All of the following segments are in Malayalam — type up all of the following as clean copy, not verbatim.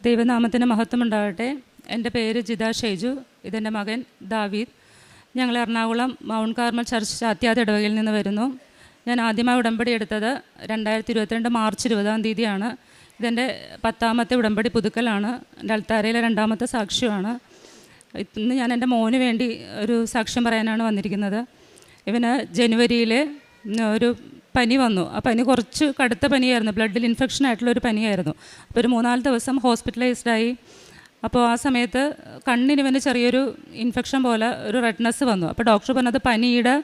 ദൈവനാമത്തിന് മഹത്വമുണ്ടാകട്ടെ. എൻ്റെ പേര് ജിത ഷൈജു, ഇതെൻ്റെ മകൻ ദാവീദ്. ഞങ്ങൾ എറണാകുളം മൗണ്ട് കാർമൽ ചർച്ച് ചാത്യാത് ഇടവകയിൽ നിന്ന് വരുന്നു. ഞാൻ ആദ്യമായി ഉടമ്പടി എടുത്തത് 2022 മാർച്ച് 20 ഇതെൻ്റെ 10ാമത്തെ ഉടമ്പടി പുതുക്കലാണ്. എൻ്റെ അൾത്താരയിലെ 2ാമത്തെ സാക്ഷ്യമാണ്. ഇന്ന് ഞാൻ എൻ്റെ മോന് വേണ്ടി ഒരു സാക്ഷ്യം പറയാനാണ് വന്നിരിക്കുന്നത്. ഇവന് ജനുവരിയിൽ ഒരു പനി വന്നു. ആ പനി കുറച്ച് കടുത്ത പനിയായിരുന്നു, ബ്ലഡിൽ ഇൻഫെക്ഷൻ ആയിട്ടുള്ളൊരു പനിയായിരുന്നു. അപ്പോൾ ഒരു 3-4 ദിവസം ഹോസ്പിറ്റലൈസ്ഡായി. അപ്പോൾ ആ സമയത്ത് കണ്ണിന് ഇവന് ചെറിയൊരു ഇൻഫെക്ഷൻ പോലെ ഒരു റെഡ്നെസ് വന്നു. അപ്പോൾ ഡോക്ടർ പറഞ്ഞത് പനിയുടെ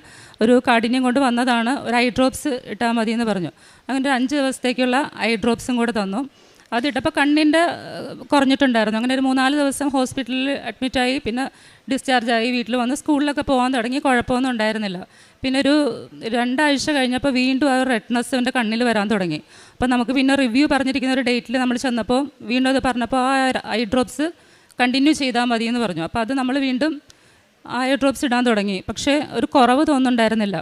ഒരു കാഠിന്യം കൊണ്ട് വന്നതാണ്, ഒരു ഐ ഡ്രോപ്സ് ഇട്ടാൽ മതി എന്ന് പറഞ്ഞു. അങ്ങനെ ഒരു 5 ദിവസത്തേക്കുള്ള ഐ ഡ്രോപ്സും കൂടെ തന്നു. അതിട്ടപ്പോൾ കണ്ണിൻ്റെ കുറഞ്ഞിട്ടുണ്ടായിരുന്നു. അങ്ങനെ ഒരു 3-4 ദിവസം ഹോസ്പിറ്റലിൽ അഡ്മിറ്റായി, പിന്നെ ഡിസ്ചാർജായി വീട്ടിൽ വന്ന് സ്കൂളിലൊക്കെ പോകാൻ തുടങ്ങി. കുഴപ്പമൊന്നും ഉണ്ടായിരുന്നില്ല. പിന്നെ ഒരു 2 ആഴ്ച കഴിഞ്ഞപ്പോൾ വീണ്ടും ആ റെഡ്നെസ് എൻ്റെ കണ്ണിൽ വരാൻ തുടങ്ങി. അപ്പോൾ നമുക്ക് പിന്നെ റിവ്യൂ പറഞ്ഞിരിക്കുന്ന ഒരു ഡേറ്റിൽ നമ്മൾ ചെന്നപ്പോൾ വീണ്ടും അത് പറഞ്ഞപ്പോൾ ആ ഐ ഡ്രോപ്സ് കണ്ടിന്യൂ ചെയ്താൽ മതി എന്ന് പറഞ്ഞു. അപ്പോൾ അത് നമ്മൾ വീണ്ടും ആ ഐ ഡ്രോപ്സ് ഇടാൻ തുടങ്ങി. പക്ഷേ ഒരു കുറവ് തോന്നുന്നുണ്ടായിരുന്നില്ല.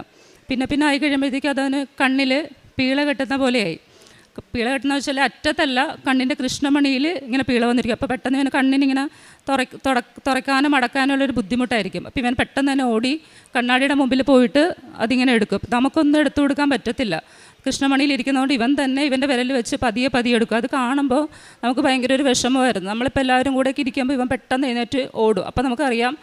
പിന്നെ ആയി കഴിയുമ്പോഴത്തേക്കും അതവന് കണ്ണിൽ പീള കെട്ടുന്ന പോലെയായി. പീള കെട്ടുന്ന വെച്ചാൽ അറ്റത്തല്ല, കണ്ണിൻ്റെ കൃഷ്ണമണിയിൽ ഇങ്ങനെ പീള വന്നിരിക്കും. അപ്പോൾ പെട്ടെന്ന് ഇവന് കണ്ണിനിങ്ങനെ തുറക്കാനും അടക്കാനുള്ളൊരു ബുദ്ധിമുട്ടായിരിക്കും. അപ്പോൾ ഇവൻ പെട്ടെന്ന് തന്നെ ഓടി കണ്ണാടിയുടെ മുമ്പിൽ പോയിട്ട് അതിങ്ങനെ എടുക്കും. നമുക്കൊന്നും എടുത്തു കൊടുക്കാൻ പറ്റത്തില്ല. കൃഷ്ണമണിയിൽ ഇരിക്കുന്നതുകൊണ്ട് ഇവൻ തന്നെ ഇവൻ്റെ വിരൽ വെച്ച് പതിയെ എടുക്കും. അത് കാണുമ്പോൾ നമുക്ക് ഭയങ്കര ഒരു വിഷമമായിരുന്നു. നമ്മളിപ്പോൾ എല്ലാവരും കൂടെ ഇരിക്കുമ്പോൾ ഇവൻ പെട്ടെന്ന് എഴുന്നേറ്റ് ഓടും. അപ്പോൾ നമുക്കറിയാം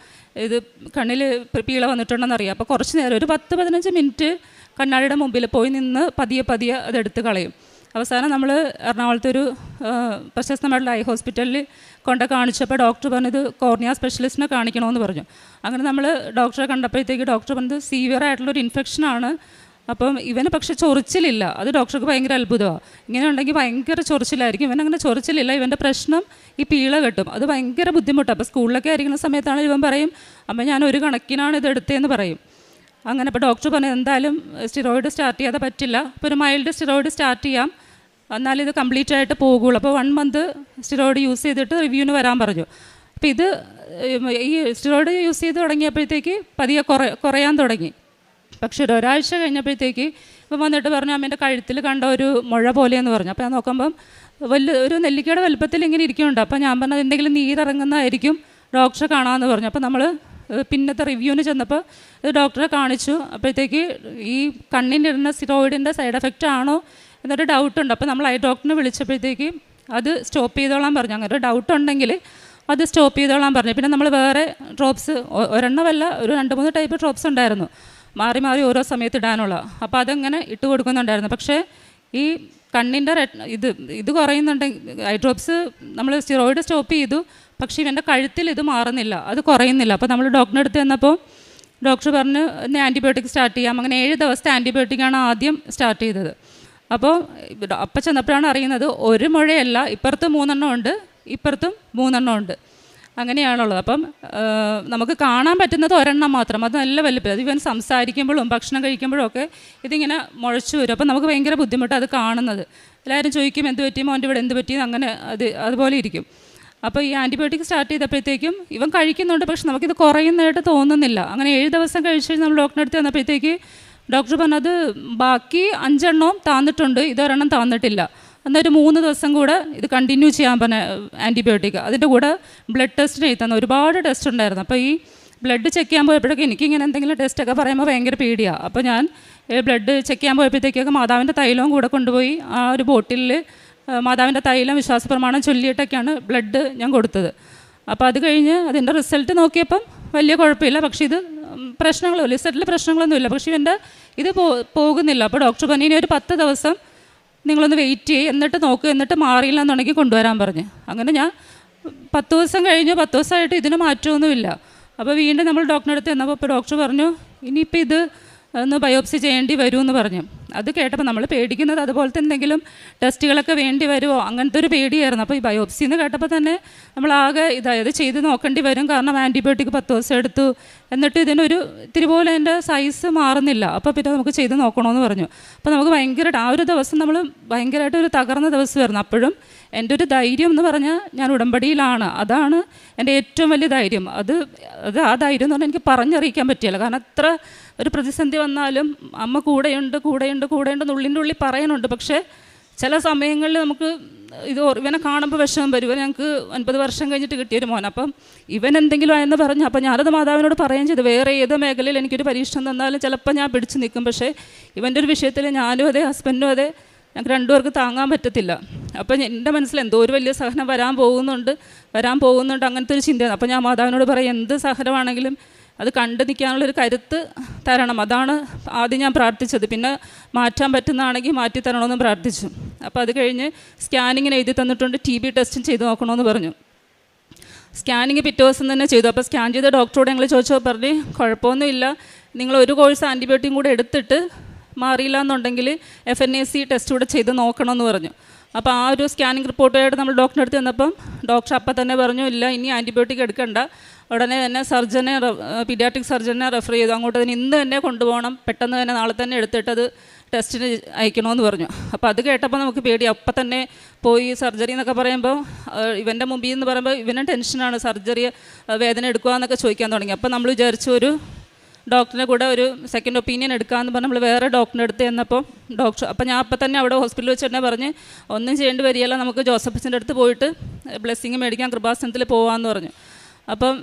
ഇത് കണ്ണിൽ പീള വന്നിട്ടുണ്ടെന്ന് അറിയാം. അപ്പോൾ കുറച്ച് നേരം ഒരു 10-15 മിനിറ്റ് കണ്ണാടിയുടെ മുമ്പിൽ പോയി നിന്ന് പതിയെ അതെടുത്ത് കളയും. അവസാനം നമ്മൾ എറണാകുളത്തെ ഒരു പ്രശസ്തമായിട്ടുള്ള ഐ ഹോസ്പിറ്റലിൽ കൊണ്ട് കാണിച്ചപ്പോൾ ഡോക്ടർ പറഞ്ഞത് കോർണിയ സ്പെഷ്യലിസ്റ്റിനെ കാണിക്കണമെന്ന് പറഞ്ഞു. അങ്ങനെ നമ്മൾ ഡോക്ടറെ കണ്ടപ്പോഴത്തേക്ക് ഡോക്ടർ പറഞ്ഞത് സീവിയർ ആയിട്ടുള്ളൊരു ഇൻഫെക്ഷനാണ്. അപ്പം ഇവന് പക്ഷേ ചൊറിച്ചിലില്ല. അത് ഡോക്ടർക്ക് ഭയങ്കര അത്ഭുതമാണ്. ഇങ്ങനെ ഉണ്ടെങ്കിൽ ഭയങ്കര ചൊറിച്ചിലായിരിക്കും. ഇവനങ്ങനെ ചൊറിച്ചിലില്ല. ഇവൻ്റെ പ്രശ്നം ഈ പീള കെട്ടും. അത് ഭയങ്കര ബുദ്ധിമുട്ടാണ്. അപ്പോൾ സ്കൂളിലൊക്കെ ആയിരിക്കുന്ന സമയത്താണ് ഇവൻ പറയും, അമ്മ ഞാൻ ഒരു കണക്കിനാണ് ഇത് എടുത്തതെന്ന് പറയും. അങ്ങനെ അപ്പോൾ ഡോക്ടർ പറഞ്ഞു എന്തായാലും സ്റ്റിറോയിഡ് സ്റ്റാർട്ട് ചെയ്യാതെ പറ്റില്ല. അപ്പോൾ ഒരു മൈൽഡ് സ്റ്റിറോയിഡ് സ്റ്റാർട്ട് ചെയ്യാം, എന്നാലും ഇത് കംപ്ലീറ്റ് ആയിട്ട് പോകുള്ളൂ. അപ്പോൾ 1 മന്ത് സ്റ്റിറോയിഡ് യൂസ് ചെയ്തിട്ട് റിവ്യൂവിന് വരാൻ പറഞ്ഞു. അപ്പോൾ ഇത് ഈ സ്റ്റിറോയിഡ് യൂസ് ചെയ്ത് തുടങ്ങിയപ്പോഴത്തേക്ക് പതിയെ കുറയാൻ തുടങ്ങി. പക്ഷേ ഒരാഴ്ച കഴിഞ്ഞപ്പോഴത്തേക്ക് ഇപ്പം വന്നിട്ട് പറഞ്ഞു അമ്മേൻ്റെ കഴുത്തിൽ കണ്ട ഒരു മുഴ പോലെയെന്ന് പറഞ്ഞു. അപ്പോൾ ഞാൻ നോക്കുമ്പം ഒരു നെല്ലിക്കയുടെ വലുപ്പത്തിൽ ഇങ്ങനെ ഇരിക്കുന്നുണ്ട്. അപ്പോൾ ഞാൻ പറഞ്ഞത് എന്തെങ്കിലും നീരിറങ്ങുന്നതായിരിക്കും, ഡോക്ടറെ കാണാമെന്ന് പറഞ്ഞു. അപ്പോൾ നമ്മൾ പിന്നത്തെ റിവ്യൂവിന് ചെന്നപ്പോൾ ഡോക്ടറെ കാണിച്ചു. അപ്പോഴത്തേക്ക് ഈ കണ്ണിനിടുന്ന സ്റ്റിറോയിഡിൻ്റെ സൈഡ് എഫക്റ്റ് ആണോ എന്നൊരു ഡൗട്ടുണ്ട്. അപ്പോൾ നമ്മൾ ഐ ഡോക്ടറിനെ വിളിച്ചപ്പോഴത്തേക്ക് അത് സ്റ്റോപ്പ് ചെയ്തോളാൻ പറഞ്ഞു. അങ്ങനെ ഒരു ഡൗട്ട് ഉണ്ടെങ്കിൽ അത് സ്റ്റോപ്പ് ചെയ്തോളാൻ പറഞ്ഞു. പിന്നെ നമ്മൾ വേറെ ഡ്രോപ്സ് ഒരെണ്ണമല്ല, ഒരു 2-3 ടൈപ്പ് ഡ്രോപ്സ് ഉണ്ടായിരുന്നു, മാറി ഓരോ സമയത്ത് ഇടാനുള്ള. അപ്പോൾ അതങ്ങനെ ഇട്ട് കൊടുക്കുന്നുണ്ടായിരുന്നു. പക്ഷേ ഈ കണ്ണിൻ്റെ ഇത് കുറയുന്നുണ്ടെങ്കിൽ ഐ ഡ്രോപ്സ് നമ്മൾ സ്റ്റിറോയിഡ് സ്റ്റോപ്പ് ചെയ്തു, പക്ഷേ ഇവൻ്റെ കഴുത്തിൽ ഇത് മാറുന്നില്ല, അത് കുറയുന്നില്ല. അപ്പോൾ നമ്മൾ ഡോക്ടറിൻ്റെ അടുത്ത് ചെന്നപ്പോൾ ഡോക്ടർ പറഞ്ഞ് ഇന്ന് ആൻറ്റിബയോട്ടിക് സ്റ്റാർട്ട് ചെയ്യാം. അങ്ങനെ 7 ദിവസത്തെ ആൻറ്റിബയോട്ടിക്കാണ് ആദ്യം സ്റ്റാർട്ട് ചെയ്തത്. അപ്പോൾ ചെന്നപ്പോഴാണ് അറിയുന്നത് ഒരു മുഴയല്ല, ഇപ്പുറത്ത് 3 ഉണ്ട്, ഇപ്പുറത്തും 3 ഉണ്ട്, അങ്ങനെയാണുള്ളത്. അപ്പം നമുക്ക് കാണാൻ പറ്റുന്നത് ഒരെണ്ണം മാത്രം, അത് നല്ല വലുപ്പം. അത് ഇവൻ സംസാരിക്കുമ്പോഴും ഭക്ഷണം കഴിക്കുമ്പോഴും ഒക്കെ ഇതിങ്ങനെ മുഴച്ചു വരും. അപ്പം നമുക്ക് ഭയങ്കര ബുദ്ധിമുട്ടാണ് അത് കാണുന്നത്. എല്ലാവരും ചോദിക്കും എന്ത് പറ്റി മോൻ്റെ ഇവിടെ എന്ത് പറ്റി, അങ്ങനെ അതുപോലെ ഇരിക്കും. അപ്പോൾ ഈ ആൻറ്റിബയോട്ടിക് സ്റ്റാർട്ട് ചെയ്തപ്പോഴത്തേക്കും ഇവൻ കഴിക്കുന്നുണ്ട്, പക്ഷെ നമുക്കിത് കുറയുന്നതായിട്ട് തോന്നുന്നില്ല. അങ്ങനെ 7 ദിവസം കഴിച്ച് നമ്മൾ ഡോക്ടറിൻ്റെ അടുത്ത് വന്നപ്പോഴത്തേക്ക് ഡോക്ടർ പറഞ്ഞത് ബാക്കി 5 എണ്ണവും താന്നിട്ടുണ്ട്, ഇതൊരെണ്ണം താന്നിട്ടില്ല. എന്നൊരു 3 ദിവസം കൂടെ ഇത് കണ്ടിന്യൂ ചെയ്യാൻ പറഞ്ഞ ആൻറ്റിബയോട്ടിക്. അതിൻ്റെ കൂടെ ബ്ലഡ് ടെസ്റ്റിന് എഴുതുന്ന ഒരുപാട് ടെസ്റ്റ് ഉണ്ടായിരുന്നു. അപ്പോൾ ഈ ബ്ലഡ് ചെക്ക് ചെയ്യാൻ പോയപ്പോഴൊക്കെ എനിക്കിങ്ങനെ എന്തെങ്കിലും ടെസ്റ്റൊക്കെ പറയുമ്പോൾ ഭയങ്കര പേടിയാണ്. അപ്പോൾ ഞാൻ ബ്ലഡ് ചെക്ക് ചെയ്യാൻ പോയപ്പോഴത്തേക്കൊക്കെ മാതാവിൻ്റെ തൈലവും കൂടെ കൊണ്ടുപോയി ആ ഒരു ബോട്ടിലിൽ മാതാവിൻ്റെ തൈലം വിശ്വാസപ്രമാണം ചൊല്ലിയിട്ടൊക്കെയാണ് ബ്ലഡ് ഞാൻ കൊടുത്തത്. അപ്പോൾ അത് കഴിഞ്ഞ് അതിൻ്റെ റിസൾട്ട് നോക്കിയപ്പം വലിയ കുഴപ്പമില്ല, പക്ഷേ ഇത് റിസൾട്ടിൽ പ്രശ്നങ്ങളൊന്നുമില്ല, പക്ഷേ ഇവൻ്റെ ഇത് പോകുന്നില്ല. അപ്പോൾ ഡോക്ടർ പറഞ്ഞു ഇനി ഒരു 10 ദിവസം നിങ്ങളൊന്ന് വെയിറ്റ് ചെയ്യ്, എന്നിട്ട് നോക്കുക, എന്നിട്ട് മാറിയില്ല എന്നുണ്ടെങ്കിൽ കൊണ്ടുവരാൻ പറഞ്ഞ്. അങ്ങനെ ഞാൻ 10 ദിവസം കഴിഞ്ഞു. 10 ദിവസമായിട്ട് ഇതിന് മാറ്റമൊന്നുമില്ല. അപ്പോൾ വീണ്ടും നമ്മൾ ഡോക്ടറിൻ്റെ അടുത്ത് ചെന്നപ്പോൾ ഇപ്പോൾ ഡോക്ടർ പറഞ്ഞു ഇനിയിപ്പോൾ ഇത് ഒന്ന് ബയോപ്സി ചെയ്യേണ്ടി വരുമെന്ന് പറഞ്ഞു. അത് കേട്ടപ്പോൾ നമ്മൾ പേടിക്കുന്നത് അതുപോലത്തെ എന്തെങ്കിലും ടെസ്റ്റുകളൊക്കെ വേണ്ടി വരുമോ, അങ്ങനത്തെ ഒരു പേടിയായിരുന്നു. അപ്പോൾ ഈ ബയോപ്സി എന്ന് കേട്ടപ്പോൾ തന്നെ നമ്മളാകെ ഇതായത് ചെയ്ത് നോക്കേണ്ടി വരും, കാരണം ആൻറ്റിബയോട്ടിക് 10 ദിവസം എടുത്തു, എന്നിട്ട് ഇതിനൊരു ഇത്തിരി പോലെ അതിൻ്റെ സൈസ് മാറുന്നില്ല. അപ്പോൾ പിന്നെ നമുക്ക് ചെയ്ത് നോക്കണമെന്ന് പറഞ്ഞു. അപ്പോൾ നമുക്ക് ഭയങ്കരമായിട്ട് ആ ഒരു ദിവസം നമ്മൾ ഭയങ്കരമായിട്ട് ഒരു തകർന്ന ദിവസമായിരുന്നു. അപ്പോഴും എൻ്റെ ഒരു ധൈര്യം എന്ന് പറഞ്ഞാൽ ഞാൻ ഉടമ്പടിയിലാണ്, അതാണ് എൻ്റെ ഏറ്റവും വലിയ ധൈര്യം. ആ ധൈര്യം എന്ന് പറഞ്ഞാൽ എനിക്ക് പറഞ്ഞറിയിക്കാൻ പറ്റില്ല, കാരണം അത്ര ഒരു പ്രതിസന്ധി വന്നാലും അമ്മ കൂടെയുണ്ട് ഉള്ളിൻ്റെ ഉള്ളിൽ പറയുന്നുണ്ട്, പക്ഷേ ചില സമയങ്ങളിൽ നമുക്ക് ഇവനെ കാണുമ്പോൾ വിഷമം വരും. ഇവൻ ഞങ്ങൾക്ക് 50 വർഷം കഴിഞ്ഞിട്ട് കിട്ടിയൊരു മോൻ. അപ്പം ഇവൻ എന്തെങ്കിലും ആയെന്ന് പറഞ്ഞു. അപ്പം ഞാനത് മാതാവിനോട് പറയുകയും ചെയ്തു, വേറെ ഏത് മേഖലയിൽ എനിക്കൊരു പരീക്ഷണം തന്നാലും ചിലപ്പോൾ ഞാൻ പിടിച്ച് നിൽക്കും, പക്ഷേ ഇവൻ്റെ ഒരു വിഷയത്തിൽ ഞാനും അതെ ഹസ്ബൻഡും അതെ ഞങ്ങൾക്ക് രണ്ടുപേർക്ക് താങ്ങാൻ പറ്റത്തില്ല. അപ്പം എൻ്റെ മനസ്സിൽ എന്തോ ഒരു വലിയ സഹനം വരാൻ പോകുന്നുണ്ട് അങ്ങനത്തെ ഒരു ചിന്തയാണ്. അപ്പം ഞാൻ മാതാവിനോട് പറയും, എന്ത് സഹനമാണെങ്കിലും അത് കണ്ടു നിൽക്കാനുള്ളൊരു കരുത്ത് തരണം. അതാണ് ആദ്യം ഞാൻ പ്രാർത്ഥിച്ചത്. പിന്നെ മാറ്റാൻ പറ്റുന്നതാണെങ്കിൽ മാറ്റി തരണമെന്ന് പ്രാർത്ഥിച്ചു. അപ്പോൾ അത് കഴിഞ്ഞ് സ്കാനിങ്ങിന് എഴുതി തന്നിട്ടുണ്ട്, TB ടെസ്റ്റും ചെയ്ത് നോക്കണമെന്ന് പറഞ്ഞു. സ്കാനിങ് പിറ്റേ ദിവസം തന്നെ ചെയ്തു. അപ്പോൾ സ്കാൻ ചെയ്ത ഡോക്ടറോട് ഞങ്ങൾ ചോദിച്ചപ്പോൾ പറഞ്ഞ്, കുഴപ്പമൊന്നുമില്ല, നിങ്ങൾ ഒരു കോഴ്സ് ആൻറ്റിബയോട്ടിക്കും കൂടെ എടുത്തിട്ട് മാറിയില്ല എന്നുണ്ടെങ്കിൽ FNAC ടെസ്റ്റ് കൂടെ ചെയ്ത് നോക്കണമെന്ന് പറഞ്ഞു. അപ്പോൾ ആ ഒരു സ്കാനിങ് റിപ്പോർട്ടായിട്ട് നമ്മൾ ഡോക്ടറെ അടുത്ത് ചെന്നപ്പം ഡോക്ടർ അപ്പം തന്നെ പറഞ്ഞു, ഇല്ല ഇനി ആൻറ്റിബയോട്ടിക് എടുക്കണ്ട, ഉടനെ തന്നെ പീഡിയാട്രിക് സർജനെ റെഫർ ചെയ്തു. അങ്ങോട്ട് തന്നെ ഇന്ന് തന്നെ കൊണ്ടുപോകണം, പെട്ടെന്ന് തന്നെ നാളെ തന്നെ എടുത്തിട്ടത് ടെസ്റ്റിന് അയക്കണമെന്ന് പറഞ്ഞു. അപ്പോൾ അത് കേട്ടപ്പോൾ നമുക്ക് പേടി. അപ്പം തന്നെ പോയി സർജറി എന്നൊക്കെ പറയുമ്പോൾ ഇവൻ്റെ മുമ്പിൽ എന്ന് പറയുമ്പോൾ ഇവന് ടെൻഷനാണ്, സർജറി വേദന എടുക്കുക എന്നൊക്കെ ചോദിക്കാൻ തുടങ്ങി. അപ്പോൾ നമ്മൾ വിചാരിച്ചു ഒരു ഡോക്ടറിനെ കൂടെ ഒരു സെക്കൻഡ് ഒപ്പീനിയൻ എടുക്കാമെന്ന് പറഞ്ഞ് നമ്മൾ വേറെ ഡോക്ടറിൻ്റെ അടുത്ത് ചെന്നപ്പോൾ അപ്പോൾ ഞാൻ അപ്പം തന്നെ അവിടെ ഹോസ്പിറ്റലിൽ വെച്ച് തന്നെ പറഞ്ഞ്, ഒന്നും ചെയ്യേണ്ടി വരികയില്ല, നമുക്ക് ജോസഫസിൻ്റെ അടുത്ത് പോയിട്ട് ബ്ലെസ്സിങ് മേടിക്കാൻ കൃപാസനത്തിൽ പോകാമെന്ന് പറഞ്ഞു. അപ്പം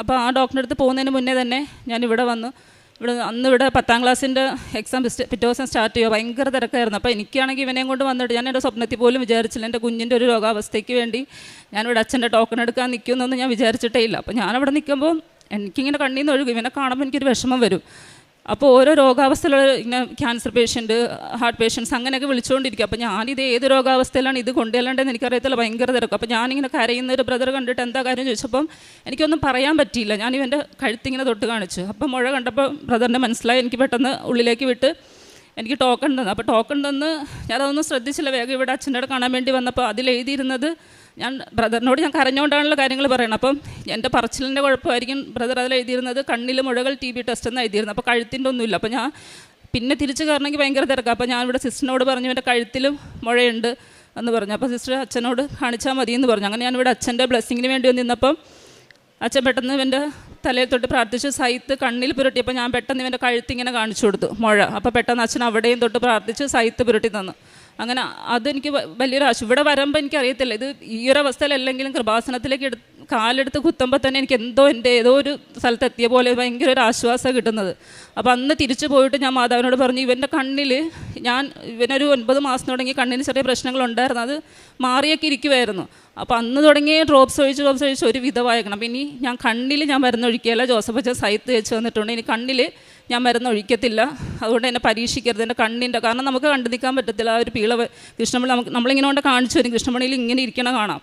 അപ്പോൾ ആ ഡോക്ടറിൻ്റെ അടുത്ത് പോകുന്നതിന് മുന്നേ തന്നെ ഞാൻ ഇവിടെ വന്നു. ഇവിടെ 10ാം ക്ലാസ്സിൻ്റെ എക്സാം പിറ്റേ ദിവസം സ്റ്റാർട്ട് ചെയ്യുക, ഭയങ്കര തിരക്കായിരുന്നു. അപ്പോൾ എനിക്കാണെങ്കിൽ ഇവനെയും കൊണ്ട് വന്നിട്ട് ഞാൻ എൻ്റെ സ്വപ്നത്തിൽ പോലും വിചാരിച്ചില്ല, എൻ്റെ കുഞ്ഞിൻ്റെ ഒരു രോഗാവസ്ഥയ്ക്ക് വേണ്ടി ഞാനിവിടെ അച്ഛൻ്റെ ടോക്കൺ എടുക്കാൻ നിൽക്കുമെന്നൊന്നും ഞാൻ വിചാരിച്ചിട്ടേ ഇല്ല. അപ്പോൾ ഞാനവിടെ നിൽക്കുമ്പോൾ എനിക്കിങ്ങനെ കണ്ണീർ നിന്ന് ഒഴുകും, ഇവനെ കാണുമ്പോൾ എനിക്കൊരു വിഷമം വരും. അപ്പോൾ ഓരോ രോഗാവസ്ഥയിലുള്ള ഇങ്ങനെ ക്യാൻസർ പേഷ്യൻറ്റ്, ഹാർട്ട് പേഷ്യൻസ് അങ്ങനെയൊക്കെ വിളിച്ചുകൊണ്ടിരിക്കും. അപ്പോൾ ഞാനിത് ഏത് രോഗാവസ്ഥയിലാണ് ഇത് കൊണ്ടുചെല്ലേണ്ടതെന്ന് എനിക്കറിയത്തില്ല, ഭയങ്കര തിരക്കും. അപ്പോൾ ഞാനിങ്ങനെ കരയുന്ന ഒരു ബ്രദർ കണ്ടിട്ട് എന്താ കാര്യം ചോദിച്ചപ്പം എനിക്കൊന്നും പറയാൻ പറ്റിയില്ല. ഞാൻ ഇവൻ്റെ കഴുത്തിങ്ങനെ തൊട്ട് കാണിച്ചു. അപ്പം മുഴ കണ്ടപ്പോൾ ബ്രദറിൻ്റെ മനസ്സിലായി. എനിക്ക് പെട്ടെന്ന് ഉള്ളിലേക്ക് വിട്ട് എനിക്ക് ടോക്കൺ തന്നു. അപ്പോൾ ടോക്കൺ തന്ന് ഞാനതൊന്നും ശ്രദ്ധിച്ചില്ല. വേഗം ഇവിടെ അച്ഛൻ്റെ അവിടെ കാണാൻ വേണ്ടി വന്നപ്പോൾ അതിലെഴുതിയിരുന്നത്, ഞാൻ ബ്രദറിനോട് ഞാൻ കരഞ്ഞുകൊണ്ടാണല്ലോ കാര്യങ്ങൾ പറയണം. അപ്പം എൻ്റെ പറച്ചിലിൻ്റെ കുഴപ്പമായിരിക്കും, ബ്രദർ അതിൽ എഴുതിയിരുന്നത് കണ്ണിൽ മുഴകൾ TB ടെസ്റ്റ് എന്ന് എഴുതിയിരുന്നു. അപ്പോൾ കഴുത്തിൻ്റെ ഒന്നുമില്ല. അപ്പോൾ ഞാൻ പിന്നെ തിരിച്ച് കയറണമെങ്കിൽ ഭയങ്കര തിരക്കാം. അപ്പോൾ ഞാൻ ഇവിടെ സിസ്റ്ററിനോട് പറഞ്ഞു, എൻ്റെ കഴുത്തിലും മുഴയുണ്ട് എന്ന് പറഞ്ഞു. അപ്പോൾ സിസ്റ്റർ അച്ഛനോട് കാണിച്ചാൽ മതി എന്ന് പറഞ്ഞു. അങ്ങനെ ഞാനിവിടെ അച്ഛൻ്റെ ബ്ലെസ്സിങ്ങിന് വേണ്ടി നിന്നപ്പം അച്ഛൻ പെട്ടെന്ന് ഇവൻ്റെ തലയിൽ തൊട്ട് പ്രാർത്ഥിച്ചു, സൈത്ത് കണ്ണിൽ പുരട്ടിയപ്പോൾ ഞാൻ പെട്ടെന്ന് ഇവൻ്റെ കഴുത്തിങ്ങനെ കാണിച്ചു കൊടുത്തു മുഴ. അപ്പോൾ പെട്ടെന്ന് അച്ഛൻ അവിടെയും തൊട്ട് പ്രാർത്ഥിച്ച് സൈത്ത് പുരട്ടി തന്നു. അങ്ങനെ അതെനിക്ക് വലിയൊരു ഇവിടെ വരുമ്പോൾ എനിക്കറിയത്തില്ല, ഇത് ഈ ഒരു അവസ്ഥയിലല്ലെങ്കിലും കൃപാസനത്തിലേക്ക് കാലെടുത്ത് കുത്തുമ്പോൾ തന്നെ എനിക്ക് ഏതോ ഒരു സ്ഥലത്ത് എത്തിയ പോലെ ഭയങ്കര ഒരു ആശ്വാസം കിട്ടുന്നത്. അപ്പോൾ അന്ന് തിരിച്ചു പോയിട്ട് ഞാൻ മാതാവിനോട് പറഞ്ഞു, ഇവൻ്റെ കണ്ണിൽ ഇവനൊരു 9 മാസം തുടങ്ങി കണ്ണിന് ചെറിയ പ്രശ്നങ്ങളുണ്ടായിരുന്നു, അത് മാറിയൊക്കെ ഇരിക്കുമായിരുന്നു. അപ്പോൾ അന്ന് തുടങ്ങിയ ഡ്രോപ്സ് ഒഴിച്ച് ഒരു വിധമായിരിക്കണം. അപ്പോൾ ഇനി ഞാൻ കണ്ണിൽ ഞാൻ മരുന്നൊഴിക്കുകയല്ല, ജോസഫ് അച്ഛൻ സൈത്ത് വെച്ച് തന്നിട്ടുണ്ട്, ഇനി കണ്ണിൽ ഞാൻ മരുന്നൊഴിക്കത്തില്ല, അതുകൊണ്ട് എന്നെ പരീക്ഷിക്കരുത്. എൻ്റെ കണ്ണിൻ്റെ കാരണം നമുക്ക് കണ്ടു നിൽക്കാൻ പറ്റത്തില്ല, ആ ഒരു കൃഷ്ണമണി നമ്മളിങ്ങനെ കൊണ്ട് കാണിച്ചു വരും, കൃഷ്ണമണിയിൽ ഇങ്ങനെ ഇരിക്കണം കാണാം.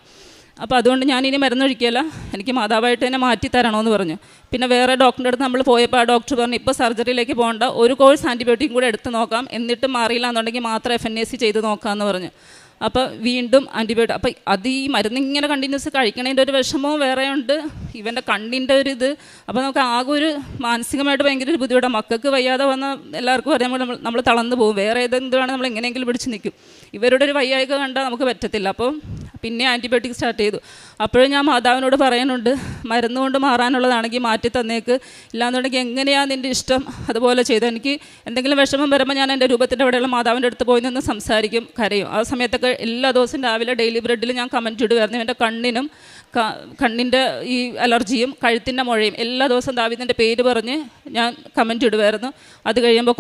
അപ്പോൾ അതുകൊണ്ട് ഞാനിനി മരുന്നൊഴിക്കുകയല്ല, എനിക്ക് മാതാവായിട്ട് തന്നെ മാറ്റി തരണമെന്ന് പറഞ്ഞു. പിന്നെ വേറെ ഡോക്ടറിൻ്റെ അടുത്ത് നമ്മൾ പോയപ്പോൾ ആ ഡോക്ടർ പറഞ്ഞു, ഇപ്പോൾ സർജറിയിലേക്ക് പോകേണ്ട, ഒരു കോഴ്സ് ആൻറ്റിബയോട്ടിക്കും കൂടെ എടുത്ത് നോക്കാം, എന്നിട്ട് മാറിയില്ല എന്നുണ്ടെങ്കിൽ മാത്രം FNAC ചെയ്ത് നോക്കാമെന്ന് പറഞ്ഞു. അപ്പോൾ വീണ്ടും ആൻറ്റിബയോട്ടിക്. അപ്പോൾ അത് ഈ മരുന്നിങ്ങനെ കണ്ടിന്യൂസ് കഴിക്കണതിൻ്റെ ഒരു വിഷമവും വേറെ ഉണ്ട്, ഇവൻ്റെ കണ്ണിൻ്റെ ഒരു ഇത്. അപ്പോൾ നമുക്ക് ആകെ ഒരു മാനസികമായിട്ട് ഭയങ്കര ഒരു ബുദ്ധിമുട്ടാണ്. മക്കൾക്ക് വയ്യാതെ വന്ന എല്ലാവർക്കും അറിയാൻ നമ്മൾ തളർന്നു പോകും, വേറെ ഏതെന്താണ് നമ്മൾ എങ്ങനെയെങ്കിലും പിടിച്ച് നിൽക്കും. ഇവരുടെ ഒരു വയ്യായ്ക കണ്ടാൽ നമുക്ക് പറ്റത്തില്ല. അപ്പോൾ പിന്നെ ആൻറ്റിബയോട്ടിക് സ്റ്റാർട്ട് ചെയ്തു. അപ്പോഴും ഞാൻ മാതാവിനോട് പറയുന്നുണ്ട്, മരുന്ന് കൊണ്ട് മാറാനുള്ളതാണെങ്കിൽ മാറ്റി തന്നേക്ക്, ഇല്ലാന്നുണ്ടെങ്കിൽ എങ്ങനെയാണ് നിൻ്റെ ഇഷ്ടം അതുപോലെ ചെയ്തു. എനിക്ക് എന്തെങ്കിലും വിഷമം വരുമ്പോൾ ഞാൻ എൻ്റെ രൂപത്തിൻ്റെ അവിടെയുള്ള മാതാവിൻ്റെ അടുത്ത് പോയി നിന്ന് സംസാരിക്കും, കരയും. ആ സമയത്തൊക്കെ എല്ലാ ദിവസവും രാവിലെ ഡെയിലി ബ്രെഡിൽ ഞാൻ കമൻറ്റ് ഇടുമായിരുന്നു. എൻ്റെ കണ്ണിൻ്റെ ഈ അലർജിയും കഴുത്തിൻ്റെ മുഴയും എല്ലാ ദിവസവും ദാവീദിൻ്റെ പേര് പറഞ്ഞ് ഞാൻ കമൻറ്റ് ഇടുമായിരുന്നു. അത് കഴിയുമ്പോൾ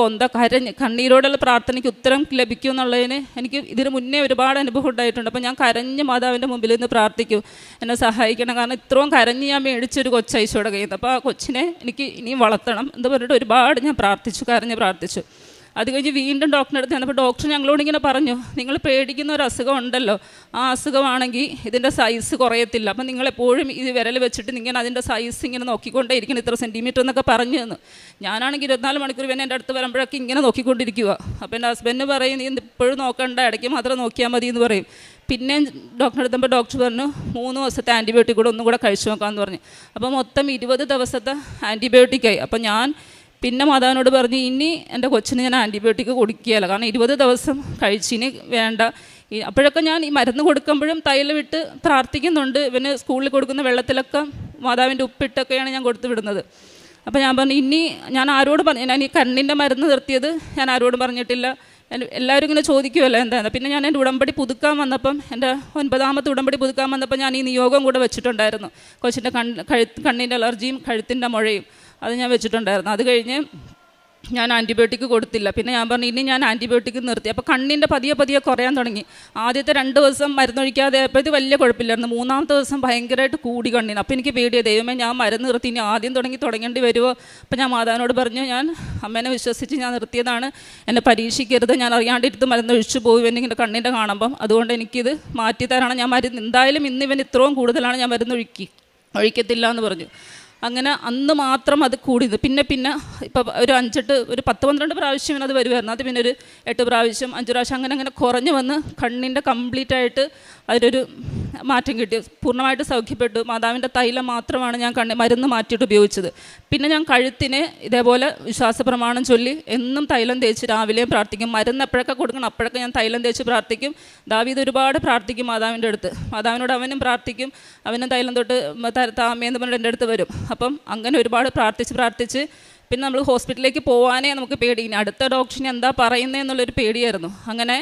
കണ്ണീരോടുള്ള പ്രാർത്ഥനയ്ക്ക് ഉത്തരം ലഭിക്കും എന്നുള്ളതിന് എനിക്ക് ഇതിന് മുന്നേ ഒരുപാട് അനുഭവം ഉണ്ടായിട്ടുണ്ട്. അപ്പോൾ ഞാൻ കരഞ്ഞ് മാതാവിൻ്റെ മുമ്പിൽ നിന്ന് പ്രാർത്ഥിക്കും, എന്നെ സഹായിക്കണം. കാരണം ഇത്രയും കരഞ്ഞ് ഞാൻ മേടിച്ചൊരു കൊച്ചയച്ചോടെ കഴിയുന്നത്. അപ്പോൾ ആ കൊച്ചിനെ എനിക്ക് ഇനിയും വളർത്തണം എന്ന് പറഞ്ഞിട്ട് ഒരുപാട് ഞാൻ കരഞ്ഞ് പ്രാർത്ഥിച്ചു. അത് കഴിഞ്ഞ് വീണ്ടും ഡോക്ടറിൻ്റെ അടുത്ത് ചെന്നപ്പോൾ ഡോക്ടർ ഞങ്ങളോട് ഇങ്ങനെ പറഞ്ഞു, നിങ്ങൾ പേടിക്കുന്ന ഒരു അസുഖം ഉണ്ടല്ലോ, ആ അസുഖമാണെങ്കിൽ ഇതിൻ്റെ സൈസ് കുറയത്തില്ല, അപ്പം നിങ്ങളെപ്പോഴും ഇത് വിരൽ വെച്ചിട്ട് നിങ്ങൾ അതിൻ്റെ സൈസ് ഇങ്ങനെ നോക്കിക്കൊണ്ടേ ഇരിക്കണം, ഇത്ര സെൻറ്റിമീറ്റർ എന്നൊക്കെ പറഞ്ഞു തന്നു. ഞാനാണെങ്കിൽ 24 മണിക്കൂർ ഇവനെ എൻ്റെ അടുത്ത് വരുമ്പോഴൊക്കെ ഇങ്ങനെ നോക്കിക്കൊണ്ടിരിക്കുക. അപ്പോൾ എൻ്റെ ഹസ്ബൻഡ് പറയും, നീ ഇപ്പോഴും നോക്കണ്ട, ഇടയ്ക്ക് മാത്രം നോക്കിയാൽ മതി എന്ന് പറയും. പിന്നെ ഡോക്ടറെ എടുത്തപ്പോൾ ഡോക്ടർ പറഞ്ഞു 3 ദിവസത്തെ ആൻറ്റിബയോട്ടിക് കൂടെ ഒന്നും കൂടെ കഴിച്ചു നോക്കാമെന്ന് പറഞ്ഞു. അപ്പോൾ മൊത്തം 20 ദിവസത്തെ ആൻറ്റിബയോട്ടിക്കായി. അപ്പോൾ ഞാൻ പിന്നെ മാതാവിനോട് പറഞ്ഞു, ഇനി എൻ്റെ കൊച്ചിന് ഞാൻ ആൻറ്റിബയോട്ടിക് കൊടുക്കുകയില്ല, കാരണം 20 ദിവസം കഴിച്ചിന് വേണ്ട. അപ്പോഴൊക്കെ ഞാൻ ഈ മരുന്ന് കൊടുക്കുമ്പോഴും തൈലമിട്ട് പ്രാർത്ഥിക്കുന്നുണ്ട്. ഇവന് സ്കൂളിൽ കൊടുക്കുന്ന വെള്ളത്തിലൊക്കെ മാതാവിൻ്റെ ഉപ്പിട്ടൊക്കെയാണ് ഞാൻ കൊടുത്തു വിടുന്നത്. അപ്പോൾ ഞാൻ പറഞ്ഞു, ഇനി ഞാൻ ആരോട് പറഞ്ഞു, ഞാൻ ഈ കണ്ണിൻ്റെ മരുന്ന് നിർത്തിയത് ഞാൻ ആരോടും പറഞ്ഞിട്ടില്ല, എല്ലാവരും ഇങ്ങനെ ചോദിക്കുമല്ലോ എന്താണ്. പിന്നെ ഞാൻ എൻ്റെ ഉടമ്പടി പുതുക്കാൻ വന്നപ്പം, എൻ്റെ 9ാമത്തെ ഉടമ്പടി പുതുക്കാൻ വന്നപ്പോൾ ഞാൻ ഈ നിയോഗം കൂടെ വെച്ചിട്ടുണ്ടായിരുന്നു. കൊച്ചിൻ്റെ കണ്ണിൻ്റെ അലർജിയും കഴുത്തിൻ്റെ മുഴയും അത് ഞാൻ വെച്ചിട്ടുണ്ടായിരുന്നു. അത് കഴിഞ്ഞ് ഞാൻ ആൻറ്റിബയോട്ടിക് കൊടുത്തില്ല. പിന്നെ ഞാൻ പറഞ്ഞു ഇനി ഞാൻ ആൻറ്റിബയോട്ടിക് നിർത്തി. അപ്പോൾ കണ്ണിൻ്റെ പതിയെ കുറയാൻ തുടങ്ങി. ആദ്യത്തെ 2 ദിവസം മരുന്നൊഴിക്കാതെ അപ്പോൾ ഇത് വലിയ കുഴപ്പമില്ലായിരുന്നു. 3ാമത്തെ ദിവസം ഭയങ്കരമായിട്ട് കൂടി കണ്ണിന്. അപ്പോൾ എനിക്ക് പേടിയായി, ദൈവമേ ഞാൻ മരുന്ന് നിർത്തി, ഇനി ആദ്യം തുടങ്ങേണ്ടി വരുമോ. അപ്പോൾ ഞാൻ മാതാവിനോട് പറഞ്ഞു, ഞാൻ അമ്മേനെ വിശ്വസിച്ച് ഞാൻ നിർത്തിയതാണ്, എന്നെ പരീക്ഷിക്കരുത്, ഞാൻ അറിയാണ്ടിരുത്ത് മരുന്ന് ഒഴിച്ചു പോകും എന്നിങ്ങനെ കണ്ണിൻ്റെ കാണുമ്പം, അതുകൊണ്ട് എനിക്കിത് മാറ്റി തരണം. ഞാൻ മരുന്ന് എന്തായാലും ഇന്ന് ഇവൻ ഇത്രയും കൂടുതലാണ്, ഞാൻ മരുന്ന് ഒഴിക്കത്തില്ല എന്ന് പറഞ്ഞു. അങ്ങനെ അന്ന് മാത്രം അത് കൂടിയത്. പിന്നെ ഇപ്പോൾ ഒരു 10-12 പ്രാവശ്യം അത് വരുമായിരുന്നു. അത് പിന്നെ ഒരു 8 പ്രാവശ്യം 5 പ്രാവശ്യം അങ്ങനെ കുറഞ്ഞു വന്ന് കണ്ണിൻ്റെ കംപ്ലീറ്റായിട്ട് അതിലൊരു മാറ്റം കിട്ടി. പൂർണ്ണമായിട്ട് സൗഖ്യപ്പെട്ടു. മാതാവിൻ്റെ തൈലം മാത്രമാണ് ഞാൻ മരുന്ന് മാറ്റിയിട്ട് ഉപയോഗിച്ചത്. പിന്നെ ഞാൻ കഴുത്തിന് ഇതേപോലെ വിശ്വാസ പ്രമാണം ചൊല്ലി എന്നും തൈലം തേച്ച് രാവിലെയും പ്രാർത്ഥിക്കും. മരുന്ന് എപ്പോഴൊക്കെ കൊടുക്കണം അപ്പോഴൊക്കെ ഞാൻ തൈലം തേച്ച് പ്രാർത്ഥിക്കും. ദാവീദ് ഒരുപാട് പ്രാർത്ഥിക്കും മാതാവിൻ്റെ അടുത്ത്. മാതാവിനോട് അവനും പ്രാർത്ഥിക്കും, അവനും തൈലം തൊട്ട് താമേന്ന് പറഞ്ഞിട്ട് എൻ്റെ അടുത്ത് വരും. അപ്പം അങ്ങനെ ഒരുപാട് പ്രാർത്ഥിച്ച് പിന്നെ നമ്മൾ ഹോസ്പിറ്റലിലേക്ക് പോകാനേ നമുക്ക് പേടി. ഇനി അടുത്ത ഡോക്ടറിന് എന്താ പറയുന്നതെന്നുള്ളൊരു പേടിയായിരുന്നു. അങ്ങനെ